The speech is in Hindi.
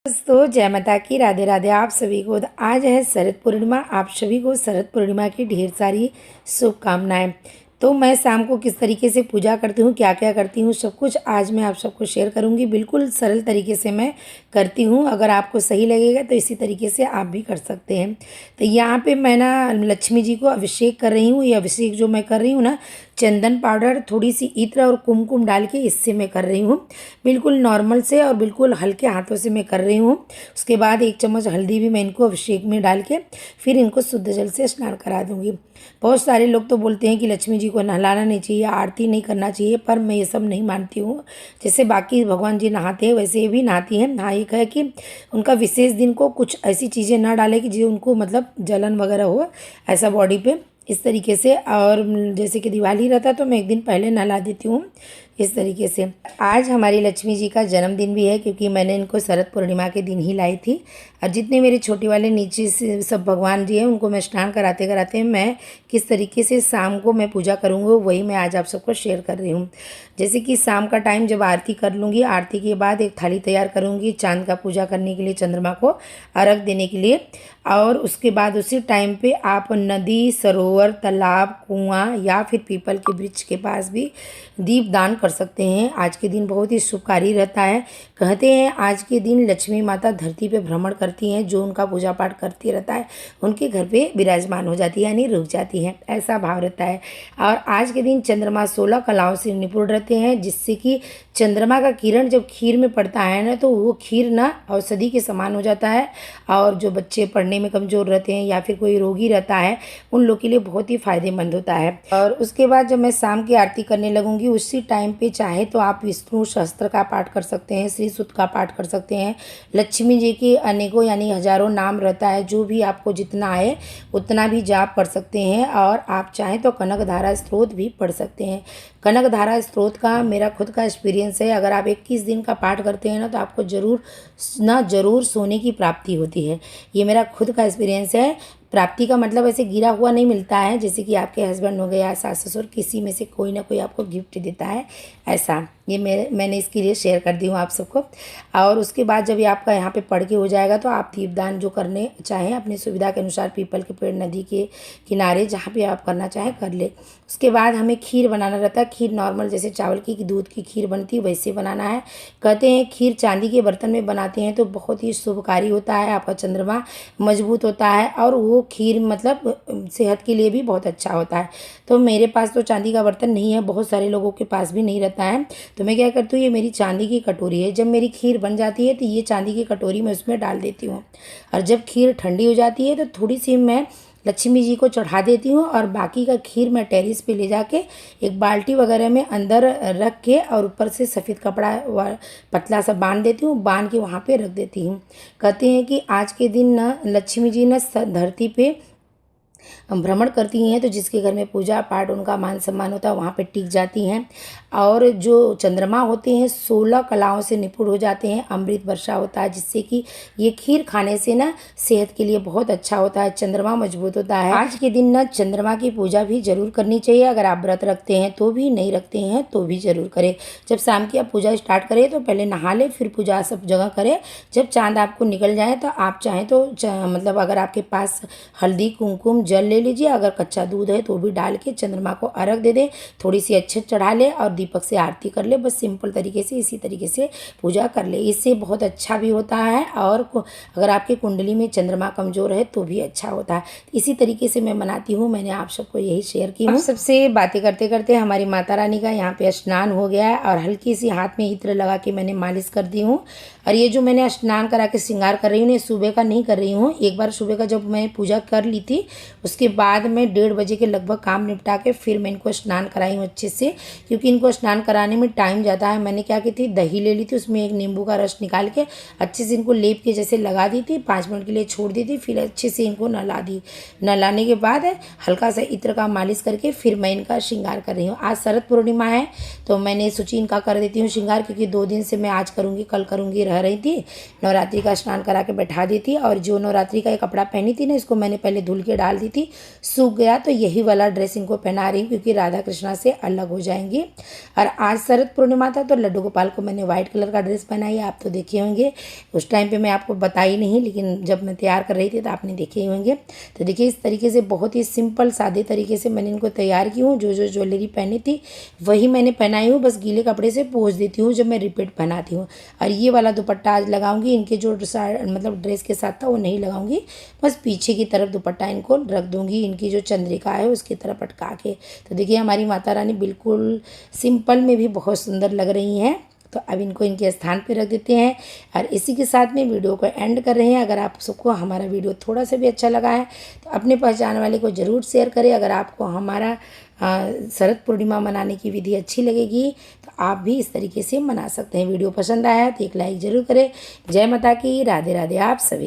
दोस्तों जय माता की, राधे राधे। आप सभी को आज है शरद पूर्णिमा। आप सभी को शरद पूर्णिमा की ढेर सारी शुभकामनाएं। तो मैं शाम को किस तरीके से पूजा करती हूँ, क्या क्या करती हूँ, सब कुछ आज मैं आप सबको शेयर करूँगी। बिल्कुल सरल तरीके से मैं करती हूँ। अगर आपको सही लगेगा तो इसी तरीके से आप भी कर सकते हैं। तो यहाँ पे मैं ना लक्ष्मी जी को अभिषेक कर रही हूँ। ये अभिषेक जो मैं कर रही हूँ ना, चंदन पाउडर, थोड़ी सी इत्र और कुमकुम डाल के इससे मैं कर रही हूँ। बिल्कुल नॉर्मल से और बिल्कुल हल्के हाथों से मैं कर रही हूँ। उसके बाद 1 चम्मच हल्दी भी मैं इनको अभिषेक में डाल के फिर इनको शुद्ध जल से स्नान करा दूँगी। बहुत सारे लोग तो बोलते हैं कि लक्ष्मी जी को नहलाना नहीं चाहिए, आरती नहीं करना चाहिए, पर मैं ये सब नहीं मानती हूँ। जैसे बाकी भगवान जी नहाते हैं वैसे ये भी नहाती हैं। हाँ, एक है कि उनका विशेष दिन को कुछ ऐसी चीज़ें ना डालें कि जो उनको मतलब जलन वगैरह हो ऐसा बॉडी पे, इस तरीके से। और जैसे कि दिवाली रहता है तो मैं 1 दिन पहले नहला देती हूँ इस तरीके से। आज हमारी लक्ष्मी जी का जन्मदिन भी है, क्योंकि मैंने इनको शरद पूर्णिमा के दिन ही लाई थी। और जितने मेरे छोटे वाले नीचे से सब भगवान जी हैं उनको मैं स्नान कराते कराते मैं किस तरीके से शाम को मैं पूजा करूँगी वही मैं आज आप सबको शेयर कर रही हूँ। जैसे कि शाम का टाइम जब आरती कर लूँगी, आरती के बाद एक थाली तैयार करूँगी चाँद का पूजा करने के लिए, चंद्रमा को अर्घ देने के लिए। और उसके बाद उसी टाइम पे आप नदी, सरोवर, तालाब, कुआं या फिर पीपल के वृक्ष के पास भी दीप दान कर सकते हैं। आज के दिन बहुत ही शुभकारी रहता है। कहते हैं आज के दिन लक्ष्मी माता धरती पे भ्रमण करती हैं, जो उनका पूजा पाठ करती रहता है उनके घर पे विराजमान हो जाती है, यानी रुक जाती है, ऐसा भाव रहता है। और आज के दिन चंद्रमा 16 कलाओं से निपुण रहते हैं, जिससे कि चंद्रमा का किरण जब खीर में पड़ता है ना, तो वो खीर ना औषधि के समान हो जाता है। और जो बच्चे पढ़ने में कमज़ोर रहते हैं या फिर कोई रोगी रहता है, उन लोग के लिए बहुत ही फायदेमंद होता है। और उसके बाद जब मैं शाम की आरती करने लगूंगी, उसी टाइम पे चाहे तो आप विष्णु सहस्त्र का पाठ कर सकते हैं, श्री सुक्त का पाठ कर सकते हैं। लक्ष्मी जी के अनेकों यानी हजारों नाम रहता है, जो भी आपको जितना आए उतना भी जाप कर सकते हैं। और आप चाहें तो कनक धारा स्त्रोत भी पढ़ सकते हैं। कनक धारा स्त्रोत का मेरा खुद का एक्सपीरियंस है। अगर आप 21 दिन का पाठ करते हैं ना, तो आपको ज़रूर सोने की प्राप्ति होती है। ये मेरा खुद का एक्सपीरियंस है। प्राप्ति का मतलब ऐसे गिरा हुआ नहीं मिलता है, जैसे कि आपके हस्बैंड हो गए या सास ससुर, किसी में से कोई ना कोई आपको गिफ्ट देता है, ऐसा। ये मैंने इसके लिए शेयर कर दी हूँ आप सबको। और उसके बाद जब ये आपका यहाँ पे पढ़ के हो जाएगा, तो आप दीपदान जो करने चाहें अपनी सुविधा के अनुसार, पीपल के पेड़, नदी के किनारे, जहाँ पे आप करना चाहें कर ले। उसके बाद हमें खीर बनाना रहता है। खीर नॉर्मल जैसे चावल की दूध की खीर बनती है वैसे बनाना है। कहते हैं खीर चांदी के बर्तन में बनाते हैं तो बहुत ही शुभकारी होता है, आपका चंद्रमा मजबूत होता है, और वो खीर मतलब सेहत के लिए भी बहुत अच्छा होता है। तो मेरे पास तो चांदी का बर्तन नहीं है, बहुत सारे लोगों के पास भी नहीं रहता है। तो मैं क्या करती हूँ, ये मेरी चांदी की कटोरी है। जब मेरी खीर बन जाती है तो ये चांदी की कटोरी मैं उसमें डाल देती हूँ। और जब खीर ठंडी हो जाती है तो थोड़ी सी मैं लक्ष्मी जी को चढ़ा देती हूँ, और बाकी का खीर मैं टेरिस पे ले जाके एक बाल्टी वगैरह में अंदर रख के और ऊपर से सफ़ेद कपड़ा पतला सा बांध देती हूँ, बांध के वहाँ पे रख देती हूँ। कहते हैं कि आज के दिन ना लक्ष्मी जी ना धरती पे भ्रमण करती हैं, तो जिसके घर में पूजा पाठ उनका मान सम्मान होता है वहाँ पे टिक जाती हैं। और जो चंद्रमा होते हैं 16 कलाओं से निपुण हो जाते हैं, अमृत वर्षा होता है, जिससे कि ये खीर खाने से ना सेहत के लिए बहुत अच्छा होता है, चंद्रमा मजबूत होता है। आज के दिन ना चंद्रमा की पूजा भी जरूर करनी चाहिए। अगर आप व्रत रखते हैं तो भी, नहीं रखते हैं तो भी जरूर करें। जब शाम की आप पूजा स्टार्ट करें तो पहले नहा ले, फिर पूजा सब जगह करें। जब चाँद आपको निकल जाए तो आप चाहें तो मतलब अगर आपके पास हल्दी, कुमकुम, जल ले लीजिए, अगर कच्चा दूध है तो भी डाल के चंद्रमा को अर्घ दे दें, थोड़ी सी अच्छे चढ़ा ले और दीपक से आरती कर ले। बस सिंपल तरीके से इसी तरीके से पूजा कर ले, इससे बहुत अच्छा भी होता है। और अगर आपके कुंडली में चंद्रमा कमजोर है तो भी अच्छा होता है। इसी तरीके से मैं मनाती हूँ, मैंने आप सबको यही शेयर की हूँ। सबसे बातें करते करते हमारी माता रानी का यहाँ पे स्नान हो गया है, और हल्की सी हाथ में इत्र लगा के मैंने मालिश कर दी हूँ। और ये जो मैंने स्नान करा के श्रृंगार कर रही हूँ, सुबह का नहीं कर रही हूँ। एक बार सुबह का जब मैं पूजा कर ली थी, उसके बाद मैं 1:30 बजे के लगभग काम निपटा के फिर मैं इनको स्नान कराई हूँ अच्छे से, क्योंकि इनको स्नान कराने में टाइम जाता है। मैंने क्या की थी, दही ले ली थी, उसमें एक नींबू का रस निकाल के अच्छे से इनको लेप के जैसे लगा दी थी, 5 मिनट के लिए छोड़ दी थी, फिर अच्छे से इनको नहला दी। नहलाने के बाद हल्का सा इत्र का मालिश करके फिर मैं इनका श्रृंगार कर रही हूँ। आज शरद पूर्णिमा है तो मैंने सोची इनका कर देती हूँ श्रृंगार, क्योंकि 2 दिन से मैं आज करूँगी कल करूँगी रह रही थी। नवरात्रि का स्नान करा के बैठा दी थी, और जो नवरात्रि का ये कपड़ा पहनी थी ना, इसको मैंने पहले धुल के डाल दी थी, सूख गया तो यही वाला ड्रेस इनको पहना रही हूँ क्योंकि राधा कृष्णा से अलग हो जाएंगे। और आज शरद पूर्णिमा था तो लड्डू गोपाल को मैंने व्हाइट कलर का ड्रेस पहनाई, आप तो देखे होंगे। उस टाइम पे मैं आपको बताई नहीं, लेकिन जब मैं तैयार कर रही थी तो आपने देखे ही होंगे। तो देखिए इस तरीके से बहुत ही सिंपल सादे तरीके से मैंने इनको तैयार की हूँ। जो जो ज्वेलरी पहनी थी वही मैंने पहनाई हूँ, बस गीले कपड़े से पोंछ देती हूँ जब मैं रिपीट पहनाती हूँ। और ये वाला दुपट्टा आज लगाऊंगी, इनके जो मतलब ड्रेस के साथ था वो नहीं लगाऊंगी, बस पीछे की तरफ दुपट्टा इनको रख दूंगी, इनकी जो चंद्रिका है उसकी तरफ अटका के। तो देखिए हमारी माता रानी बिल्कुल सिंपल में भी बहुत सुंदर लग रही हैं। तो अब इनको इनके स्थान पे रख देते हैं और इसी के साथ में वीडियो को एंड कर रहे हैं। अगर आप सबको हमारा वीडियो थोड़ा सा भी अच्छा लगा है तो अपने पहचान वाले को ज़रूर शेयर करें। अगर आपको हमारा शरद पूर्णिमा मनाने की विधि अच्छी लगेगी तो आप भी इस तरीके से मना सकते हैं। वीडियो पसंद आया तो एक लाइक ज़रूर करें। जय माता की, राधे राधे आप सभी।